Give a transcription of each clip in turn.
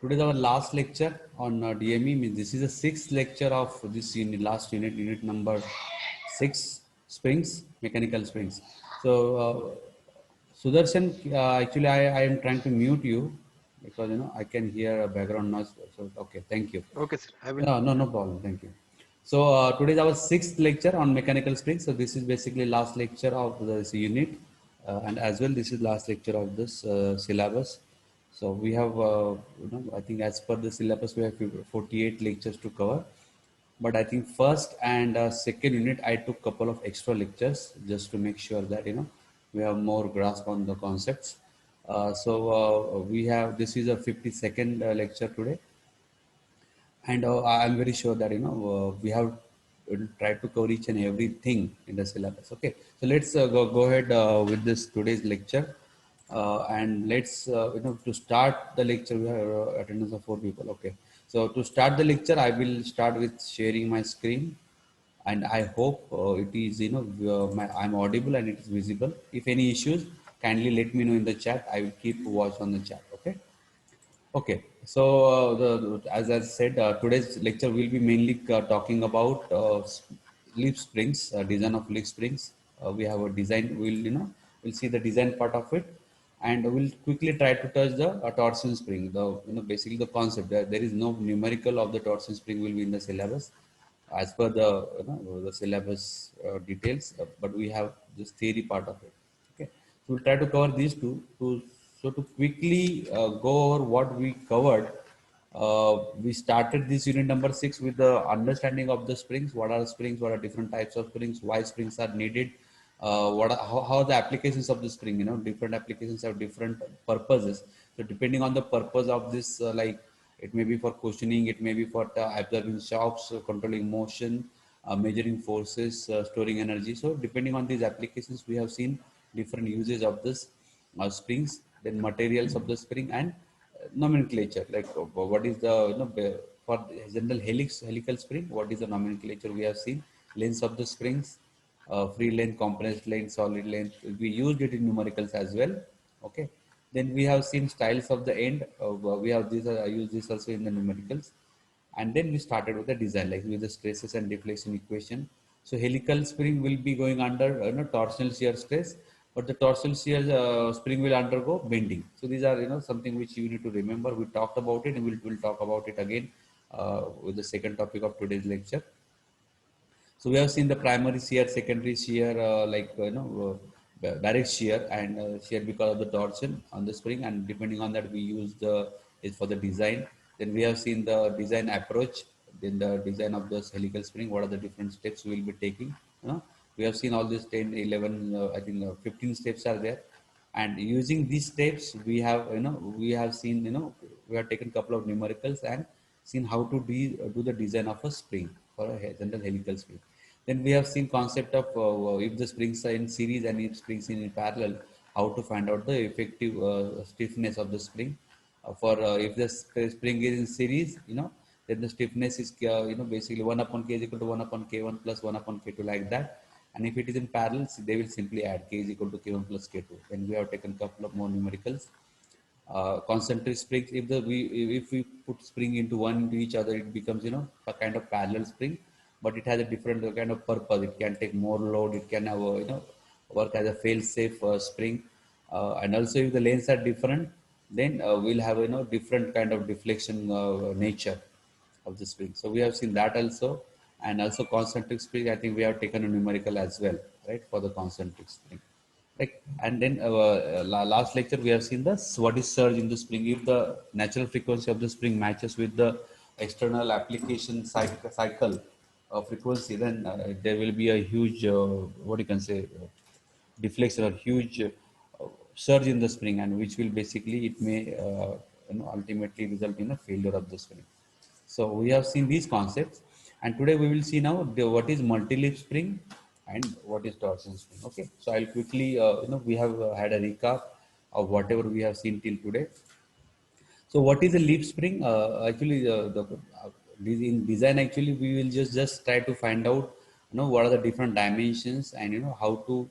Today is our last lecture on DME. Means this is the sixth lecture of this unit, last unit, unit number 6, springs, mechanical springs. So, Sudarshan, actually, I am trying to mute you because I can hear a background noise. So, okay, thank you. Okay, sir. I will. No problem. Thank you. So today is our sixth lecture on mechanical springs. So this is basically last lecture of this unit, and as well this is last lecture of this syllabus. So we have, I think as per the syllabus we have 48 lectures to cover. But I think first and second unit I took couple of extra lectures just to make sure that we have more grasp on the concepts. We have this is a 52nd lecture today, and I'm very sure that we have tried to cover each and everything in the syllabus. Okay, so let's go ahead with this today's lecture, and let's to start the lecture we have attendance of 4 people. Okay, so to start the lecture I will start with sharing my screen, and I hope it is I'm audible and it is visible. If any issues, kindly let me know in the chat. I will keep watch on the chat. Okay. Okay, so as I said, today's lecture will be mainly talking about leaf springs, design of leaf springs. We have a design. We'll see the design part of it, and we'll quickly try to touch the torsion spring. Basically the concept. There is no numerical of the torsion spring will be in the syllabus, as per the the syllabus details. But we have this theory part of it. Okay, so we'll try to cover these two. To quickly go over what we covered, we started this unit number 6 with the understanding of the springs. What are springs? What are different types of springs? Why springs are needed? How the applications of the spring? Different applications have different purposes. So depending on the purpose of this, like it may be for cushioning, it may be for absorbing shocks, controlling motion, measuring forces, storing energy. So depending on these applications, we have seen different uses of this springs, then materials of the spring, and nomenclature. Like what is the for general helical spring, what is the nomenclature we have seen? Lengths of the springs, free length, compressed length, solid length. We used it in numericals as well. Okay. Then we have seen styles of the end. We have this. I use this also in the numericals, and then we started with the design, like with the stresses and deflection equation. So helical spring will be going under torsional shear stress, but the torsional shear spring will undergo bending. So these are something which you need to remember. We talked about it, and we'll talk about it again with the second topic of today's lecture. So we have seen the primary shear, secondary shear, direct shear, and shear because of the torsion on the spring, and depending on that we use the is for the design. Then we have seen the design approach, then the design of the helical spring. What are the different steps we will be taking? We have seen all these 10, 11, I think 15 steps are there, and using these steps we have seen we have taken couple of numericals and seen how to do the design of a spring for a general helical spring. Then we have seen concept of if the springs are in series and if springs in parallel, how to find out the effective stiffness of the spring. For if the spring is in series, then the stiffness is basically 1 upon k is equal to 1 upon k1 plus 1 upon k2, like that. And if it is in parallel, they will simply add k is equal to k1 plus k2. Then we have taken couple of more numericals. Concentric springs, if we put spring into one into each other, it becomes a kind of parallel spring, but it has a different kind of purpose. It can take more load, it can have work as a fail safe spring, and also if the lengths are different, then we'll have different kind of deflection nature of the spring. So we have seen that also, and also concentric spring. I think we have taken a numerical as well, right, for the concentric spring. Like, and then last lecture we have seen this what is surge in the spring. If the natural frequency of the spring matches with the external application cycle frequency, then there will be a huge what you can say deflection or huge surge in the spring, and which will basically it may ultimately result in a failure of the spring. So we have seen these concepts, and today we will see now what is multi-leaf spring and what is torsion spring. Okay, so I'll quickly we have had a recap of whatever we have seen till today. So what is a leaf spring? Actually, in design, actually, we will just try to find out, what are the different dimensions, and how to,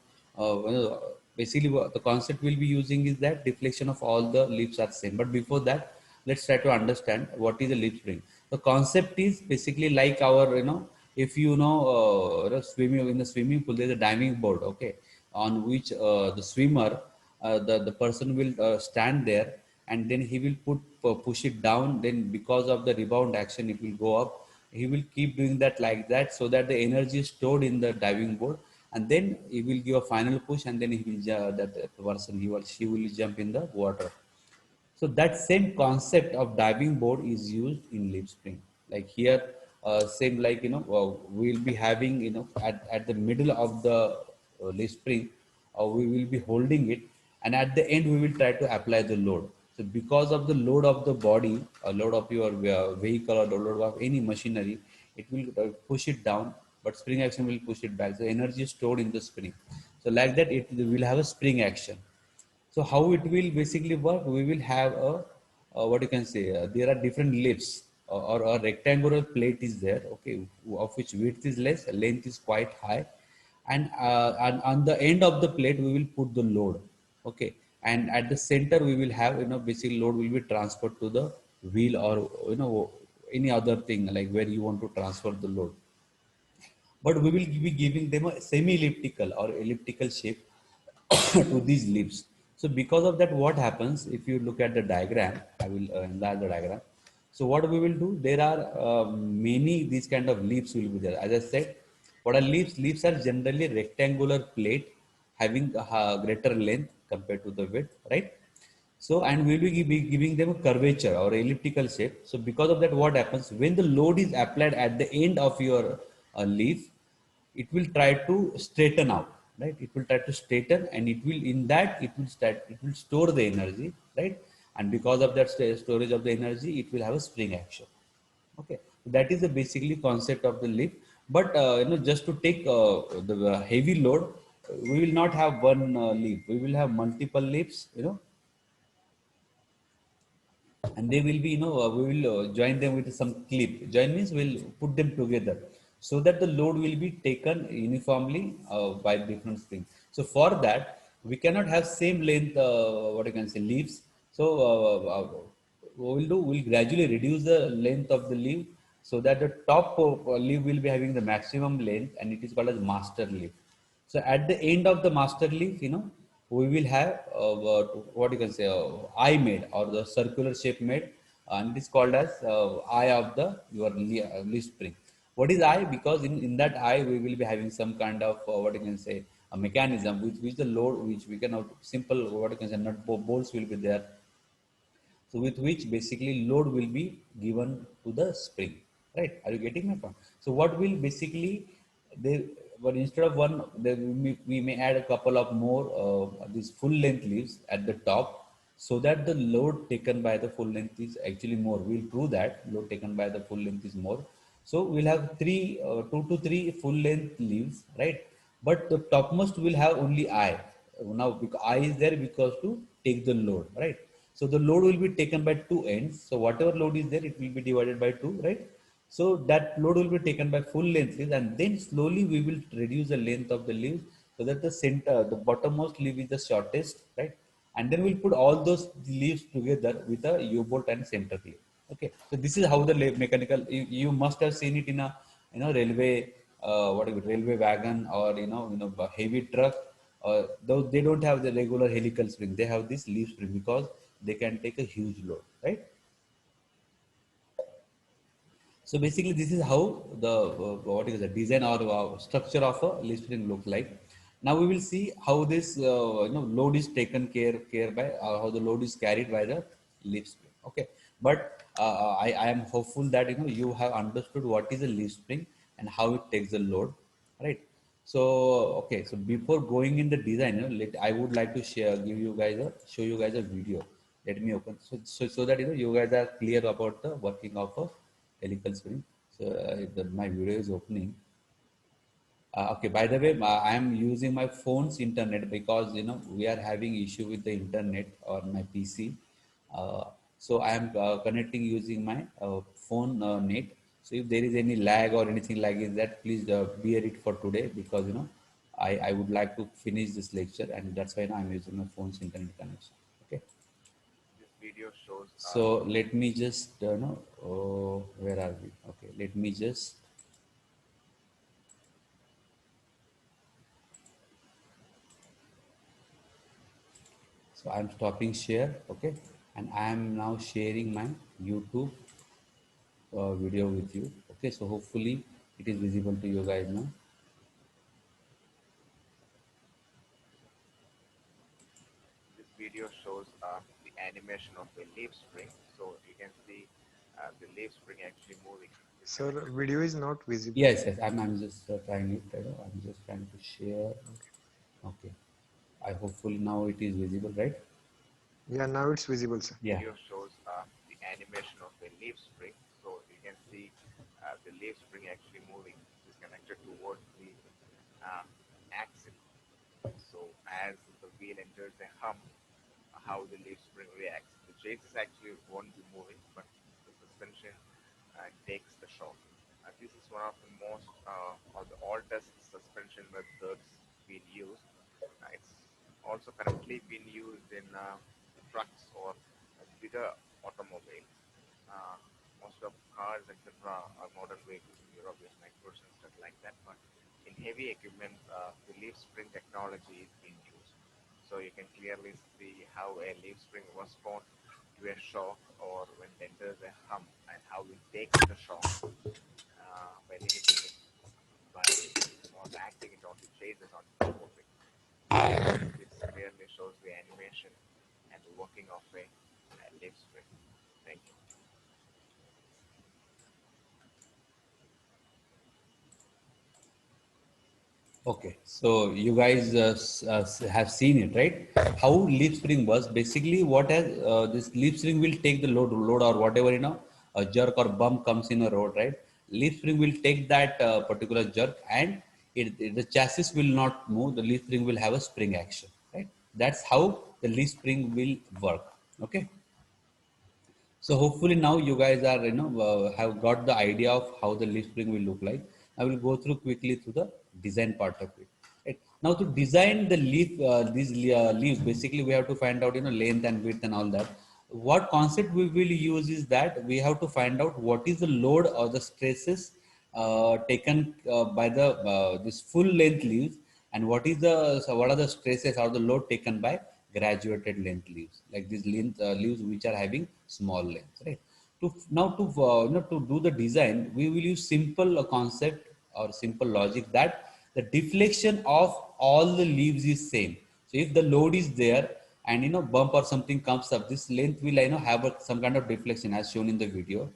basically what the concept we'll be using is that deflection of all the leaves are same. But before that, let's try to understand what is a leaf spring. The concept is basically like our, if swimming in the swimming pool, there's a diving board, okay, on which the swimmer, the person will stand there, and then he will push it down. Then because of the rebound action, it will go up. He will keep doing that like that, so that the energy is stored in the diving board, and then he will give a final push, and then he will that person, he or she will jump in the water. So that same concept of diving board is used in leaf spring. Like here, same like, we'll be having, at the middle of the leaf spring, we will be holding it, and at the end we will try to apply the load. So because of the load of the body, or load of your vehicle, or the load of any machinery, it will push it down, but spring action will push it back. So energy is stored in the spring. So like that, it will have a spring action. So how it will basically work? We will have what you can say. There are different lifts, or a rectangular plate is there. Okay, of which width is less, length is quite high, and on the end of the plate we will put the load. Okay, and at the center we will have, basic load will be transferred to the wheel, or any other thing like where you want to transfer the load. But we will be giving them a semi-elliptical or elliptical shape to these leaves. So because of that, what happens, if you look at the diagram, I will enlarge the diagram. So what we will do, there are many these kind of leaves will be there. As I said, what are leaves? Leaves are generally rectangular plate having a greater length compared to the width, right? So, and we will be giving them a curvature or elliptical shape. So because of that, what happens when the load is applied at the end of your leaf, it will try to straighten out, right? It will try to straighten, and it will, in that, it will store the energy, right? And because of that storage of the energy, it will have a spring action. Okay, that is the basically concept of the leaf. But just to take the heavy load, we will not have one leaf. We will have multiple leaves, and they will be, we will join them with some clip. Join means we'll put them together, so that the load will be taken uniformly by different springs. So for that, we cannot have same length, what you can say, leaves. So what we'll do, we'll gradually reduce the length of the leaf, so that the top of leaf will be having the maximum length, and it is called as master leaf. So at the end of the master leaf, we will have what you can say, eye made, or the circular shape made, and it is called as eye of the your leaf spring. What is eye? Because in that eye we will be having some kind of what you can say, a mechanism which the load, which we can simple, what you can say, bolts will be there, so with which basically load will be given to the spring, right? Are you getting my point? So what will basically, they, but instead of one, we may add a couple of more these full length leaves at the top, so that the load taken by the full length is actually more. We'll prove that load taken by the full length is more. So we'll have two to three full length leaves, right? But the topmost will have only eye. Now because eye is there, because to take the load, right? So the load will be taken by two ends. So whatever load is there, it will be divided by two, right? So that load will be taken by full length leaves, and then slowly we will reduce the length of the leaves, so that the center, the bottommost leaf is the shortest, right? And then we'll put all those leaves together with a U-bolt and center leaf. Okay, so this is how the mechanical. You must have seen it in a, railway, what is it, railway wagon, or a heavy truck. Though they don't have the regular helical spring, they have this leaf spring, because they can take a huge load, right? So basically, this is how the what is the design or structure of a leaf spring look like. Now we will see how this load is taken care by, how the load is carried by the leaf spring. Okay, but I am hopeful that you have understood what is a leaf spring and how it takes the load, right? So okay, so before going in the design, I would like to show you guys a video. Let me open, so that you guys are clear about the working of a helical spring. So my video is opening. Okay, by the way, I am using my phone's internet, because we are having issue with the internet on my PC. Uh, so I am connecting using my phone net. So if there is any lag or anything like that, please bear it for today, because I would like to finish this lecture, and that's why now I'm using my phone's internet connection. Okay. So let me just no. Oh, where are we? Okay, let me just. So I'm stopping share. Okay, and I am now sharing my YouTube video with you. Okay, so hopefully it is visible to you guys now. Sir, video is not visible. Yes, yes. I'm just trying it. I'm just trying to share. Okay. Okay. I hopefully now it is visible, right? Yeah, now it's visible, sir. Yeah. Okay, so you guys have seen it, right? How leaf spring was basically what has this leaf spring will take the load or whatever a jerk or bump comes in a road, right? Leaf spring will take that particular jerk and the chassis will not move. The leaf spring will have a spring action, right? That's how the leaf spring will work. Okay. So hopefully now you guys are have got the idea of how the leaf spring will look like. I will go through quickly through the design part of it. Right. Now to design the leaf, leaves, basically we have to find out length and width and all that. What concept we will use is that we have to find out what is the load or the stresses taken by the this full length leaves, and what are the stresses or the load taken by graduated length leaves, like these length leaves which are having small lengths, right? To now to to do the design, we will use simple concept or simple logic that the deflection of all the leaves is same. So if the load is there and bump or something comes up, this length will have some kind of deflection as shown in the video.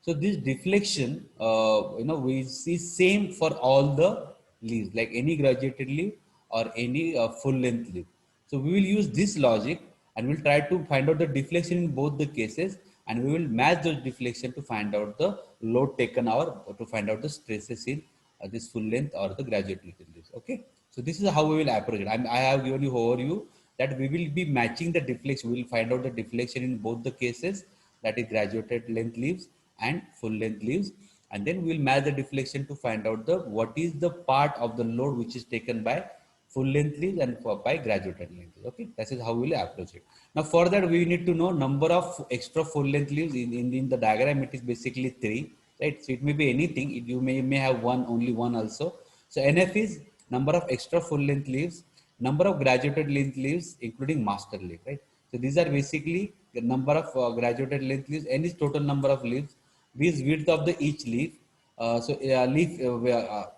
So this deflection, we see same for all the leaves, like any graduated leaf or any full length leaf. So we will use this logic and we'll try to find out the deflection in both the cases, and we will match the deflection to find out the load taken or to find out the stresses in this full length or the graduated leaves. Okay. So this is how we will approach it. I have given you overview that we will be matching the deflection. We will find out the deflection in both the cases, that is graduated length leaves and full length leaves, and then we will match the deflection to find out the what is the part of the load which is taken by full length leaves and by graduated length leaves. Okay, that is how we will approach it. Now for that we need to know number of extra full length leaves. In the diagram it is basically 3, right? So it may be anything. You may have one, only one also. So NF is number of extra full length leaves, number of graduated length leaves including master leaf, right? So these are basically the number of graduated length leaves, and is total number of leaves. This width of the each leaf. Leaf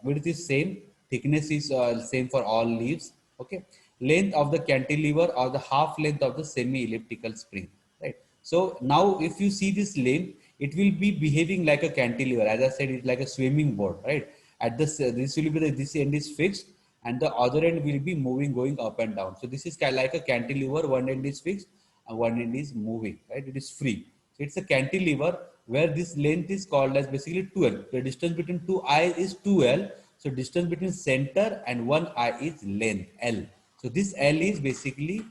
width is same, thickness is same for all leaves. Okay, length of the cantilever or the half length of the semi-elliptical spring, right? So now if you see this length, it will be behaving like a cantilever. As I said, it's like a swimming board, right? At this, this will be this end is fixed and the other end will be moving, going up and down. So this is kind of like a cantilever. One end is fixed and one end is moving, right? It is free. So it's a cantilever where this length is called as basically 2L. The distance between two eyes is 2L. So distance between center and one eye is length L. So this L is basically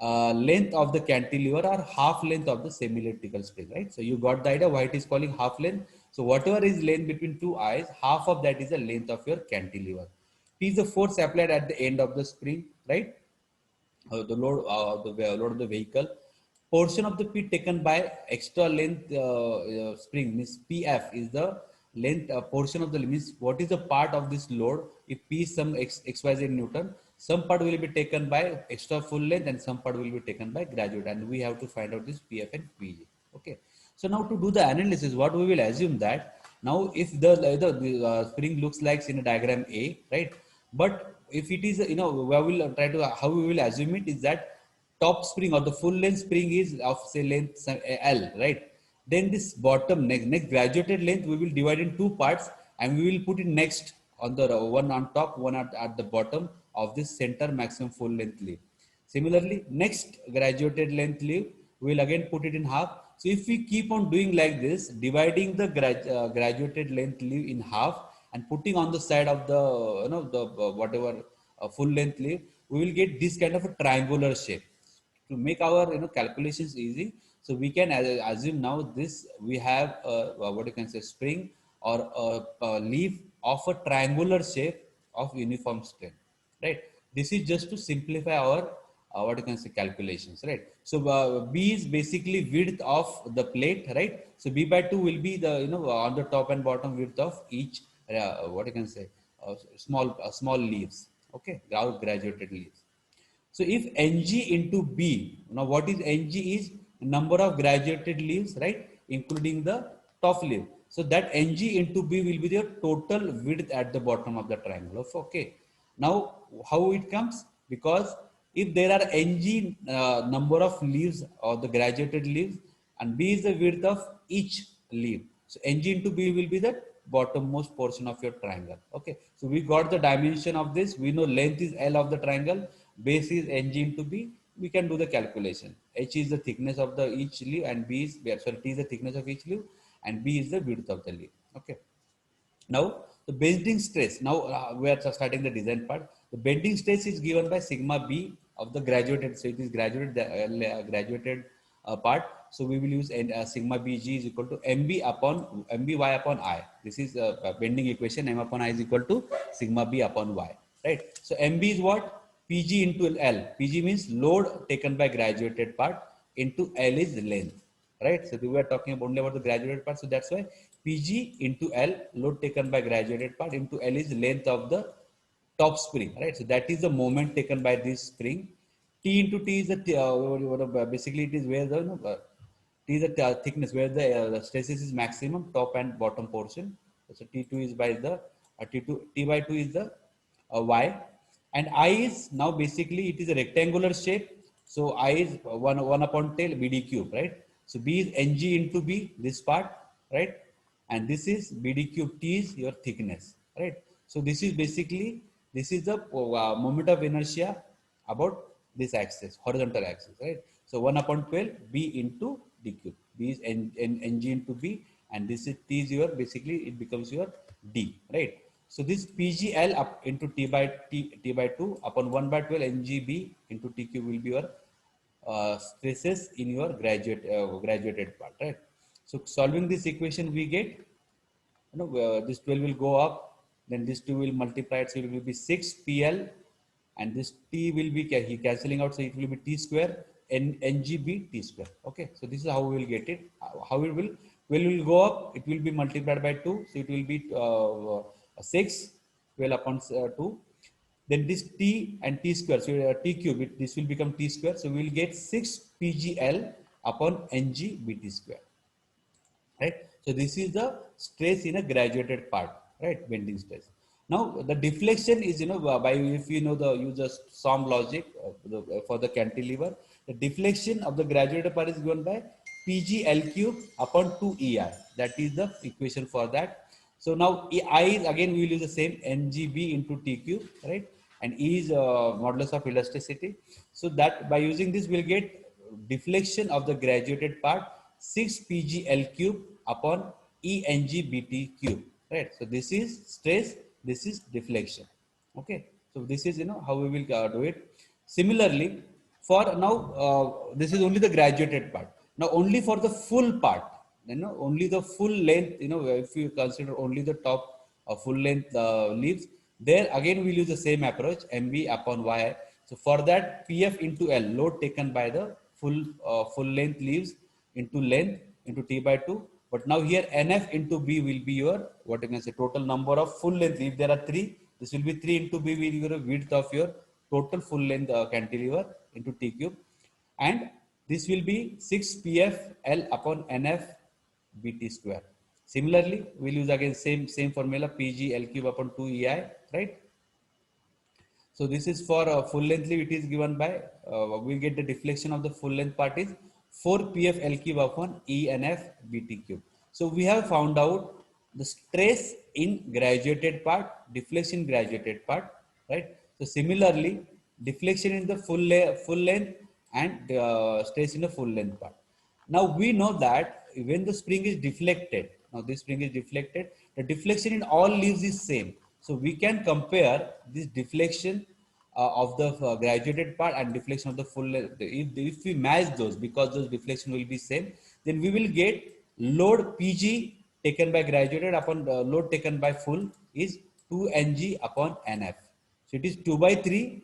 length of the cantilever or half length of the semi-elliptical spring, right? So you got the idea why it is calling half length. So whatever is length between two eyes, half of that is the length of your cantilever. P is the force applied at the end of the spring, right? The load of the vehicle. portion of the P taken by extra length spring means PF is the length portion of the means what is the part of this load. If P is some XYZ Newton, some part will be taken by extra full length and some part will be taken by graduate, and we have to find out this PF and PG. Okay. So now to do the analysis, what we will assume that now if the spring looks like in a diagram A, right? But if it is, we will try to, how we will assume it is that top spring or the full length spring is of say length L, right? Then this bottom next graduated length we will divide in two parts and we will put it next on the one on top, one at the bottom of this center maximum full length leaf. Similarly, next graduated length leaf, we will again put it in half. So if we keep on doing like this, dividing the graduated length leaf in half and putting on the side of the, the whatever full length leaf, we will get this kind of a triangular shape. To make our calculations easy, so we can assume now this we have what you can say spring or a leaf of a triangular shape of uniform strength, right? This is just to simplify our what you can say calculations, right? So B is basically width of the plate, right? So B by 2 will be the on the top and bottom width of each what you can say small leaves, okay, graduated leaves. So if Ng into B, now what is Ng is number of graduated leaves, right? Including the top leaf. So that Ng into B will be the total width at the bottom of the triangle. Okay. Now how it comes? Because if there are Ng number of leaves or the graduated leaves and B is the width of each leaf. So Ng into B will be the bottommost portion of your triangle. Okay. So we got the dimension of this. We know length is L of the triangle, base is Ng into B. We can do the calculation. H is the thickness of the each leaf and B is, sorry, T is the thickness of each leaf and B is the width of the leaf. Okay. Now the bending stress. Now we are starting the design part. The bending stress is given by sigma B of the graduated. So it is graduated part. So we will use sigma BG is equal to MB upon MBY upon I. This is a bending equation. M upon I is equal to sigma B upon Y. Right. So MB is what? PG into L. PG means load taken by graduated part into L is length. Right. So we were talking only about the graduated part. So that's why PG into L, load taken by graduated part, into L is length of the top spring. Right. So that is the moment taken by this spring. T into T is the basically it is where the T is the thickness where the stresses is maximum, top and bottom portion. So T2 is by the T by 2 is the Y, and I is now basically it is a rectangular shape. So I is 1 upon tail BD cube, right? So B is Ng into B, this part, right? And this is BD cube, T is your thickness, right? So this is basically, this is the moment of inertia about this axis, horizontal axis, right? So 1 upon 12 B into D cube. B is Ng into B, and this is T is your, basically it becomes your D, right? So this PGL up into T by 2 upon 1 by 12 NGB into T cube will be your stresses in your graduated part, right? So solving this equation we get, this 12 will go up, then this 2 will multiply it, so it will be 6 PL, and this T will be cancelling out, so it will be T square NGB T square. Okay, so this is how we will get it. How it will go up, it will be multiplied by 2, so it will be 6 12 upon 2. Then this T and T square, so T cube, this will become T square, so we will get 6 PGL upon NG BT square, right? So this is the stress in a graduated part, right? Bending stress. Now the deflection is, by, if you know the use of SOM logic for the cantilever, the deflection of the graduated part is given by PGL cube upon 2EI. That is the equation for that. So now I is, again we will use the same NGB into T cube, right? And E is modulus of elasticity. So that by using this we'll get deflection of the graduated part 6 PGL cube upon ENGBT cube, right? So this is stress, this is deflection. Okay, so this is how we will do it. Similarly, for now this is only the graduated part. Now only for the full part, only the full length, if you consider only the top full length leaves, there again we'll use the same approach, MB upon Y. So for that, PF into L, load taken by the full length leaves into length into t by 2. But now here nf into b will be your what you can say total number of full length. If there are three, this will be 3 into b will be your width of your total full length cantilever into t cube, and this will be 6 pf l upon nf bt square. Similarly, we'll use again same formula pg l cube upon 2 ei, right? So this is for full length leaf. It is given by we get the deflection of the full length part is 4 pf l cube upon e n f bt cube. So we have found out the stress in graduated part, deflection graduated part, right? So similarly, deflection in the full length and stress in the full length part. Now we know that when the spring is deflected, now this spring is deflected, the deflection in all leaves is same. So we can compare this deflection of the graduated part and deflection of the full length. If we match those, because those deflection will be same, then we will get load PG taken by graduated upon load taken by full is 2 ng upon nf. So it is 2 by 3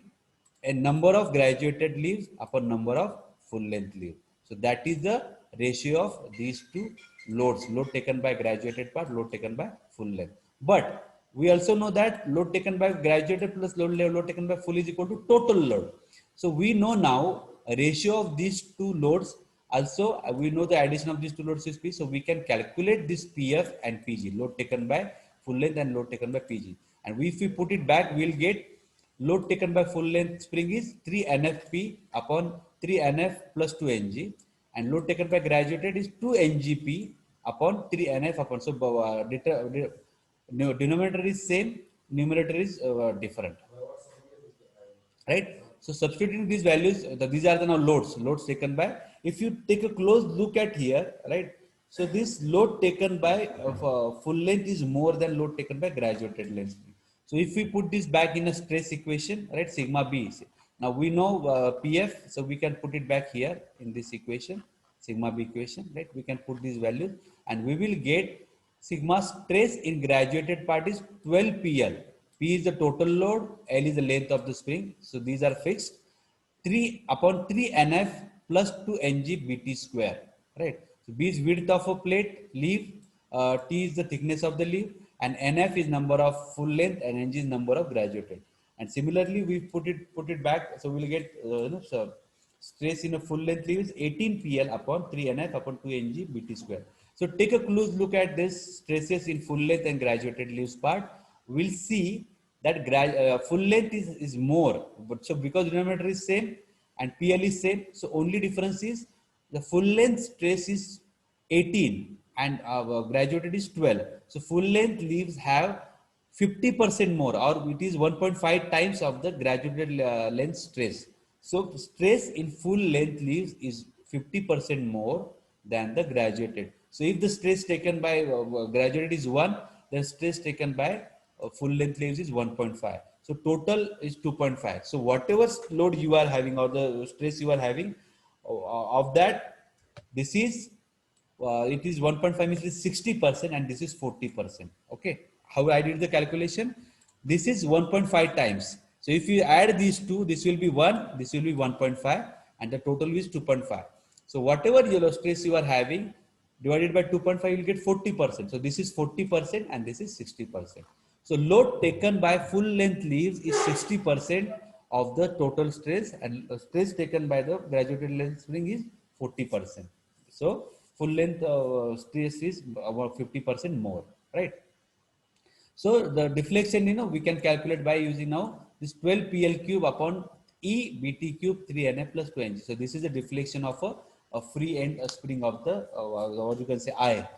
a number of graduated leaves upon number of full length leaves. So that is the ratio of these two loads, load taken by graduated part, load taken by full length. But we also know that load taken by graduated plus load taken by full is equal to total load. So we know now a ratio of these two loads. Also, we know the addition of these two loads is P. So we can calculate this PF and PG, load taken by full length and load taken by PG. And if we put it back, we'll get load taken by full length spring is 3 NFP upon 3 NF plus 2 NG, and load taken by graduated is 2 NGP upon 3 NF upon. So denominator is same, numerator is different, right? So substituting these values, these are the now loads taken by. If you take a close look at here, right? So this load taken by full length is more than load taken by graduated length. So if we put this back in a stress equation, right, sigma b. Now we know PF, so we can put it back here in this equation, sigma b equation, right? We can put these values and we will get sigma stress in graduated part is 12 PL. P is the total load, L is the length of the spring. So these are fixed. 3 upon 3 NF plus 2 NG BT square, right? So B is width of a plate, leaf, T is the thickness of the leaf, and NF is number of full length and NG is number of graduated. And similarly, we put it back, so we'll get so stress in a full length leaf is 18 PL upon 3 NF upon 2 NG BT square. So take a close look at this stresses in full length and graduated leaves part. We'll see that full length is more, but so because denominator is same and PL is same, so only difference is the full length stress is 18 and graduated is 12. So full length leaves have 50% more, or it is 1.5 times of the graduated length stress. So stress in full length leaves is 50% more than the graduated. So if the stress taken by graduated is 1, then stress taken by full length leaves is 1.5. So total is 2.5. So whatever load you are having or the stress you are having of that, this is it is 1.5 means it is 60% and this is 40%. Okay. How I did the calculation? This is 1.5 times. So if you add these two, this will be 1, this will be 1.5 and the total is 2.5. So whatever yellow stress you are having divided by 2.5, you will get 40%. So this is 40% and this is 60%. So load taken by full length leaves is 60% of the total stress, and stress taken by the graduated length spring is 40%. So full length stress is about 50% more, right? So the deflection, we can calculate by using now this 12 PL cube upon E BT cube 3NF plus 2 NG. So this is the deflection of a free end spring of the, what you can say, I,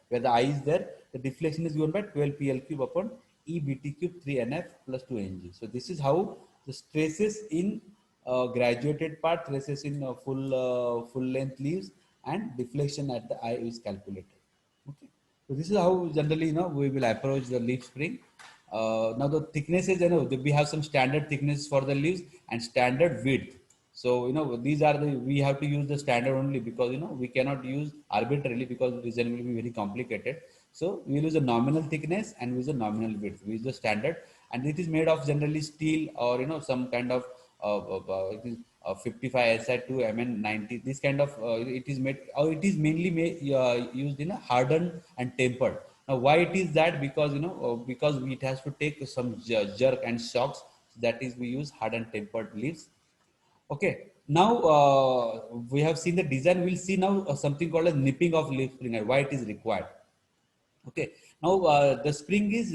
where the I is there. The deflection is given by 12 PL cube upon E BT cube 3NF plus 2 NG. So this is how the stresses in graduated part, stresses in full length leaves, and deflection at the I is calculated. Okay. So this is how generally we will approach the leaf spring. Now the thicknesses, we have some standard thickness for the leaves and standard width. So these are we have to use the standard only, because we cannot use arbitrarily, because the design will be very complicated. So we use a nominal thickness and we use a nominal width. We use the standard, and it is made of generally steel or some kind of 55 SI2 MN90. This kind of it is made, or it is mainly used in a hardened and tempered. Now, why it is that? Because because it has to take some jerk and shocks. That is, we use hardened tempered leaves. Okay. Now we have seen the design. We'll see now something called a nipping of leaf spring and why it is required. Okay. Now the spring is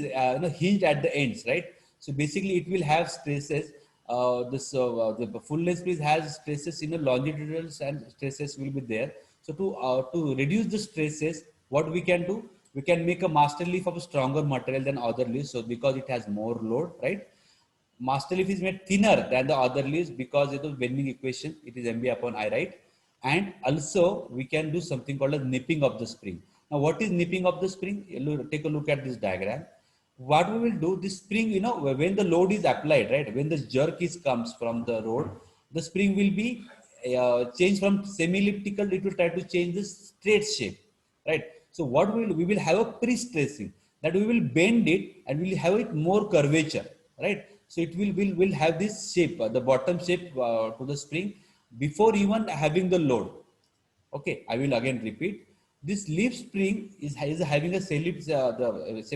hinged at the ends, right? So basically, it will have stresses. The full length spring has stresses in the longitudinal and stresses will be there. So to reduce the stresses, what we can do? We can make a master leaf of a stronger material than other leaves. So because it has more load, right? Master leaf is made thinner than the other leaves because it is bending equation. It is MB upon I, right? And also we can do something called a nipping of the spring. Now, what is nipping of the spring? Take a look at this diagram. What we will do, this spring, when the load is applied, right? When the jerk is comes from the road, the spring will be changed from semi-elliptical. It will try to change the straight shape, right? So what we will have a pre-stressing, that we will bend it and we will have it more curvature, right? So it will have this shape, the bottom shape to the spring before even having the load. Okay, I will again repeat. This leaf spring is having a say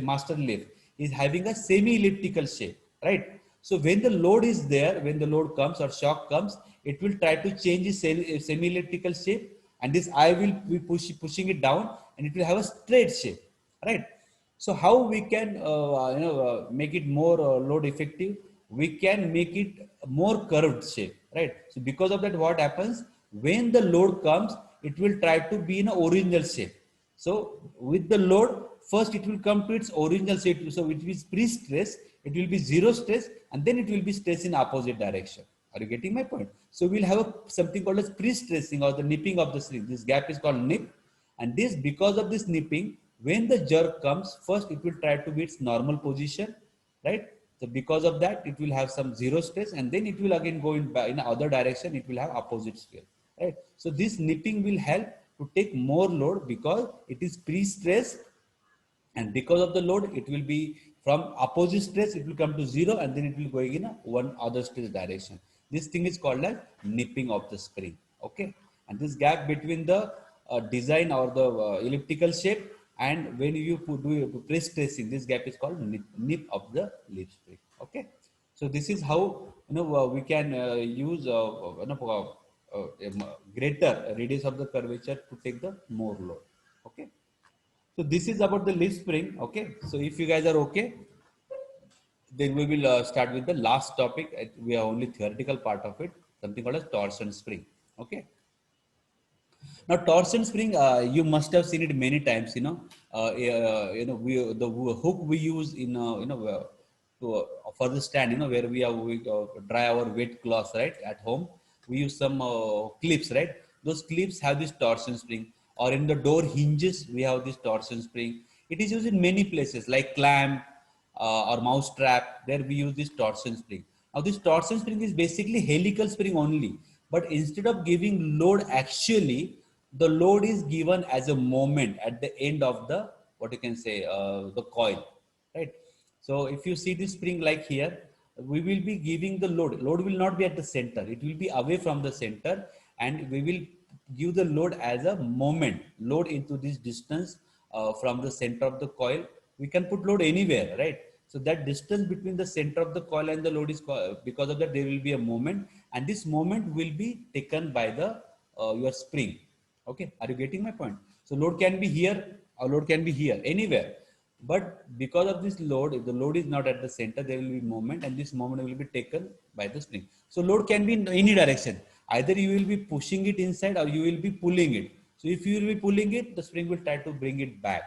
master leaf is having a semi-elliptical shape, right? So when the load is there, when the load comes or shock comes, it will try to change its semi-elliptical shape, and this I will be pushing it down, and it will have a straight shape, right? So how we can make it more load effective? We can make it more curved shape, right? So because of that, what happens when the load comes, it will try to be in a original shape. So with the load, first it will come to its original shape. So it is pre-stress, it will be zero stress, and then it will be stress in opposite direction. Are you getting my point? So we'll have something called as pre-stressing or the nipping of the string. This gap is called nip, and this because of this nipping, when the jerk comes, first it will try to be its normal position, right? So because of that, it will have some zero stress, and then it will again go in other direction. It will have opposite stress, right? So this nipping will help to take more load because it is pre-stressed, and because of the load, it will be from opposite stress. It will come to zero, and then it will go in a one other stress direction. This thing is called as nipping of the spring. Okay, and this gap between the design or the elliptical shape and when you do press tracing, this gap is called nip of the leaf spring. Okay, so this is how we can use greater radius of the curvature to take the more load. Okay, so this is about the leaf spring. Okay, so if you guys are okay, then we will start with the last topic. We are only theoretical part of it, something called as torsion spring. Okay. Now, torsion spring, you must have seen it many times. The hook we use in for the stand. Where we dry our wet cloths, right, at home. We use some clips, right? Those clips have this torsion spring, or in the door hinges we have this torsion spring. It is used in many places like clamp or mouse trap. There we use this torsion spring. Now, this torsion spring is basically helical spring only, but instead of giving load actually, the load is given as a moment at the end of the what you can say the coil, right? So if you see this spring like here, we will be giving the load. Load will not be at the center; it will be away from the center, and we will give the load as a moment. Load into this distance from the center of the coil. We can put load anywhere, right? So that distance between the center of the coil and the load is because of that there will be a moment, and this moment will be taken by the your spring. Okay, are you getting my point? So load can be here or load can be here, anywhere. But because of this load, if the load is not at the center, there will be moment, and this moment will be taken by the spring. So load can be in any direction. Either you will be pushing it inside or you will be pulling it. So if you will be pulling it, the spring will try to bring it back,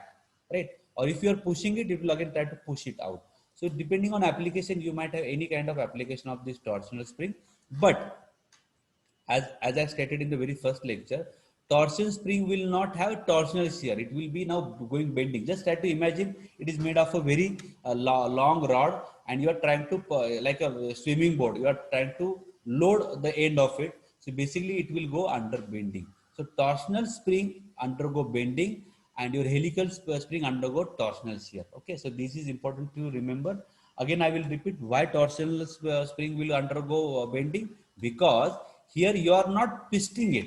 right? Or if you are pushing it, it will again try to push it out. So depending on application, you might have any kind of application of this torsional spring. But as I stated in the very first lecture, torsion spring will not have torsional shear. It will be now going bending. Just try to imagine it is made of a very long rod, and you are trying to like a swimming board. You are trying to load the end of it. So basically, it will go under bending. So torsional spring undergo bending, and your helical spring undergo torsional shear. Okay, so this is important to remember. Again, I will repeat why torsional spring will undergo bending, because here you are not twisting it.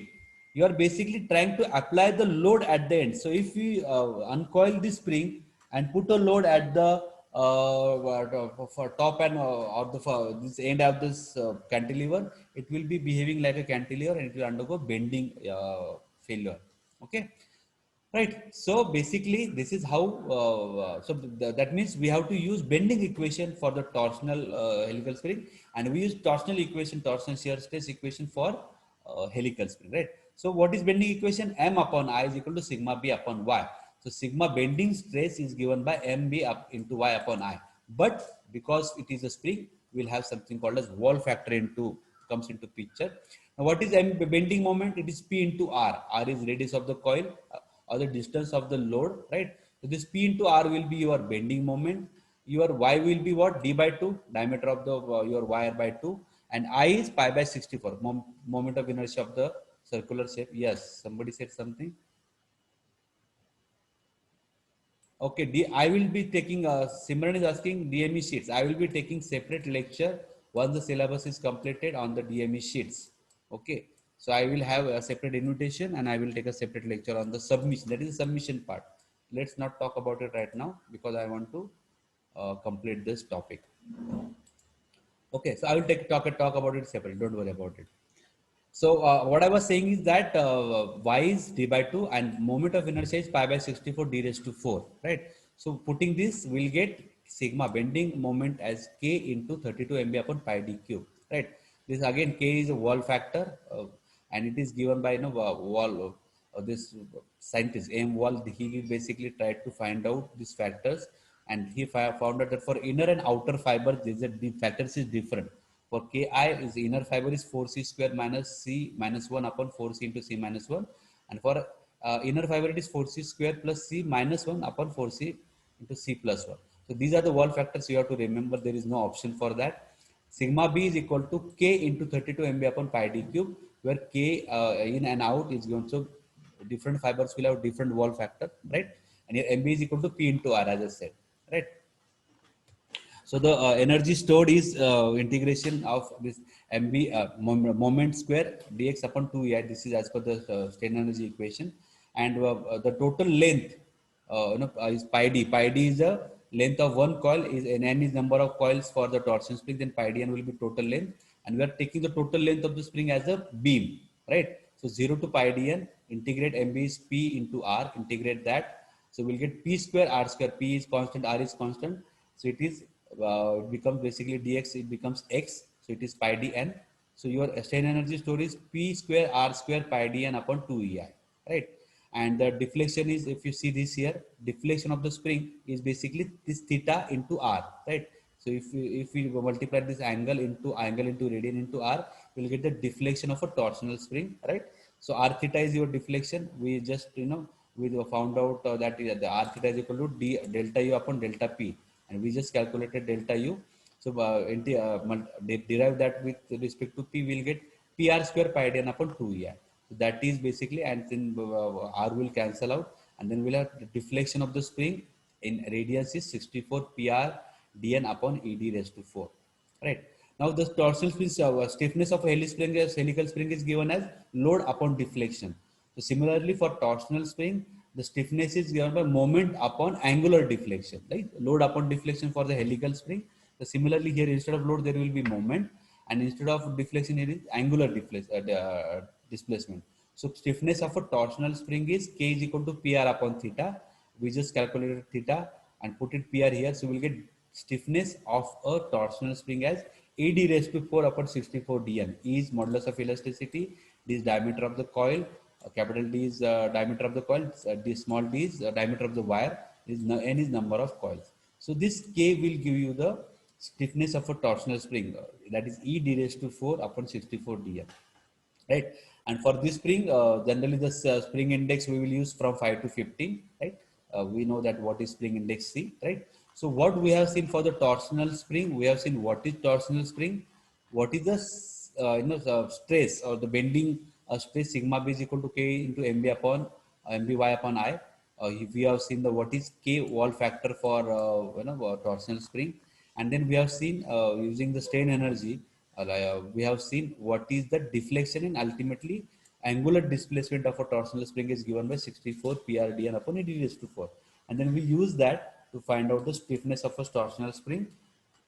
You are basically trying to apply the load at the end. So if we uncoil the spring and put a load at the for top and of the for this end of this cantilever, it will be behaving like a cantilever and it will undergo bending failure. Okay. Right. So basically, this is how. That means we have to use bending equation for the torsional helical spring, and we use torsional equation, torsional shear stress equation for helical spring. Right. So what is bending equation? M upon I is equal to sigma B upon Y. So sigma bending stress is given by MB up into Y upon I. But because it is a spring, we'll have something called as wall factor into comes into picture. Now, what is M bending moment? It is P into R. R is radius of the coil. Or the distance of the load, right? So this P into R will be your bending moment. Your Y will be what? D by 2, diameter of the your wire by 2. And I is pi by 64, moment of inertia of the circular shape. Yes, somebody said something. Okay, I will be taking, Simran is asking DME sheets. I will be taking separate lecture once the syllabus is completed on the DME sheets. Okay, so I will have a separate invitation and I will take a separate lecture on the submission. That is the submission part. Let's not talk about it right now because I want to complete this topic. Okay, so I will talk about it separately. Don't worry about it. So what I was saying is that y is d by 2 and moment of inertia is pi by 64 d raised to 4, right? So putting this, we'll get sigma bending moment as k into 32 MB upon pi d cube, right? This again, k is a wall factor and it is given by, wall, this scientist, M. Wall, he basically tried to find out these factors and he found out that for inner and outer fiber, the factors is different. For Ki is inner fiber is 4c square minus c minus 1 upon 4c into c minus 1. And for inner fiber it is 4c square plus c minus 1 upon 4c into c plus 1. So these are the wall factors you have to remember. There is no option for that. Sigma b is equal to k into 32 MB upon pi d cube, where k in and out is going to different fibers will have different wall factor, right? And here MB is equal to P into R, as I said, right? So the energy stored is integration of this MB moment square dx upon 2E. This is as per the strain energy equation, and the total length is pi d. Pi d is the length of one coil. Is n is number of coils for the torsion spring. Then pi d n will be total length, and we are taking the total length of the spring as a beam, right? So 0 to pi d n, integrate MB is P into R. Integrate that. So we'll get P square R square. P is constant, R is constant. So it is it becomes basically dx, it becomes x, so it is pi d n. So your strain energy stored is P square R square pi d n upon 2EI, right? And the deflection is, if you see this here, deflection of the spring is basically this theta into R, right? So if we multiply this angle into radian into R, we'll get the deflection of a torsional spring, right? So R theta is your deflection. We just, we found out that the R theta is equal to d delta U upon delta P, and we just calculated delta U. So derive that with respect to P, we'll get PR square pi d n upon 2EI. So that is basically, and then R will cancel out, and then we'll have the deflection of the spring in radius is 64 PR dn upon ED raised to 4, right? Now the torsional spring stiffness of a helical spring is given as load upon deflection. So similarly for torsional spring, the stiffness is given by moment upon angular deflection, right? Load upon deflection for the helical spring. So similarly here, instead of load there will be moment, and instead of deflection it is angular displacement. So stiffness of a torsional spring is K is equal to PR upon theta. We just calculated theta and put it PR here. So we'll get stiffness of a torsional spring as AD raised to 4 upon 64 dn. E is modulus of elasticity. D is diameter of the coil. Capital D is diameter of the coil. D small d is diameter of the wire. N is number of coils. So this K will give you the stiffness of a torsional spring. That is E d raised to 4 upon 64 dn. Right? And for this spring, generally the spring index we will use from 5 to 15, right? We know that what is spring index C, right? So what we have seen for the torsional spring, we have seen what is torsional spring, what is the stress or the bending stress sigma b is equal to K into MB upon MBY upon I. We have seen the what is K wall factor for torsional spring, and then we have seen using the strain energy we have seen what is the deflection and ultimately angular displacement of a torsional spring is given by 64 PRDN upon AD raised to 4. And then we use that to find out the stiffness of a torsional spring,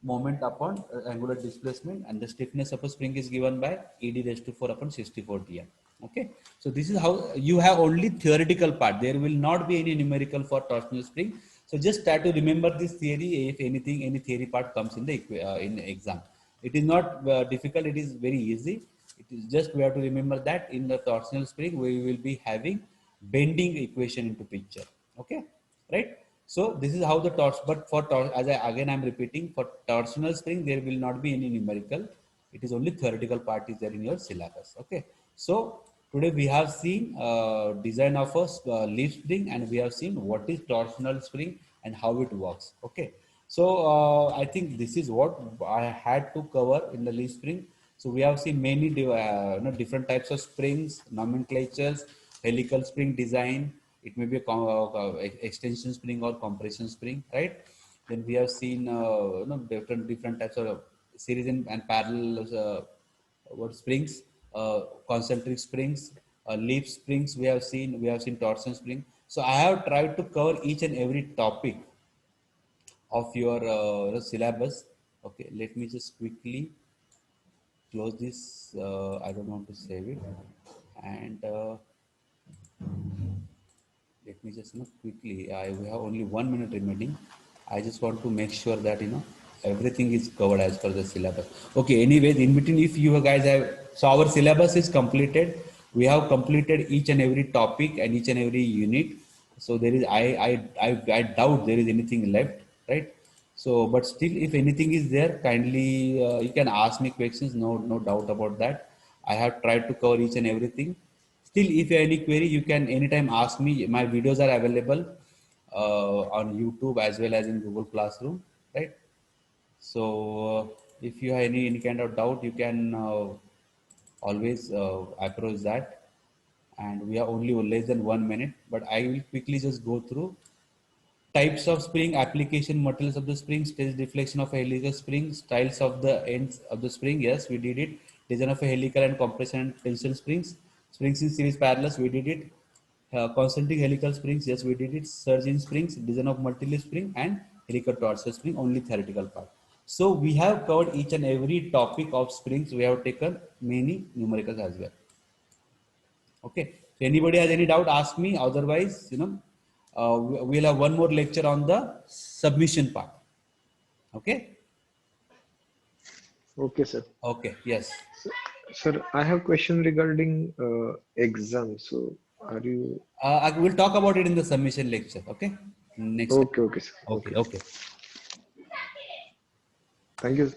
moment upon angular displacement, and the stiffness of a spring is given by ED raised to 4 upon 64 TN. Okay, so this is how you have only theoretical part. There will not be any numerical for torsional spring. So just try to remember this theory. If anything, any theory part comes in the in exam, it is not difficult. It is very easy. It is just we have to remember that in the torsional spring we will be having bending equation into picture. Okay, right? So this is how the torsion, but for as I again I'm repeating, for torsional spring there will not be any numerical. It is only theoretical part is there in your syllabus. Okay. So today we have seen design of a leaf spring, and we have seen what is torsional spring and how it works. Okay. So I think this is what I had to cover in the leaf spring. So we have seen many different types of springs, nomenclatures, helical spring design. It may be a extension spring or compression spring, right? Then we have seen different types of series and parallel what springs, concentric springs, leaf springs. We have seen torsion spring. So I have tried to cover each and every topic of your syllabus. Okay, let me just quickly close this. I don't want to save it, and let me just quickly. We have only 1 minute remaining. I just want to make sure that everything is covered as per the syllabus. Okay. Anyways, in between, if you guys have, so our syllabus is completed. We have completed each and every topic and each and every unit. So there is, I doubt there is anything left, right? So, but still, if anything is there, kindly you can ask me questions. No doubt about that. I have tried to cover each and everything. Still, if you have any query, you can anytime ask me. My videos are available on YouTube as well as in Google Classroom, right? So, if you have any kind of doubt, you can always approach that. And we are only less than 1 minute, but I will quickly just go through types of spring, application, materials of the spring, stage deflection of a helical spring, styles of the ends of the spring. Yes, we did it. Design of a helical and compression and tension springs. Springs in series parallels, we did it. Concentric helical springs, yes, we did it. Surge in springs, design of multi-leaf spring, and helical torsion spring, only theoretical part. So we have covered each and every topic of springs. We have taken many numericals as well. Okay. So anybody has any doubt, ask me. Otherwise, we'll have one more lecture on the submission part. Okay. Okay, sir. Okay. Yes. Sir, I have question regarding exam. So, are you? I will talk about it in the submission lecture. Okay. Next. Okay, okay, sir. Okay. Okay. Okay. Thank you.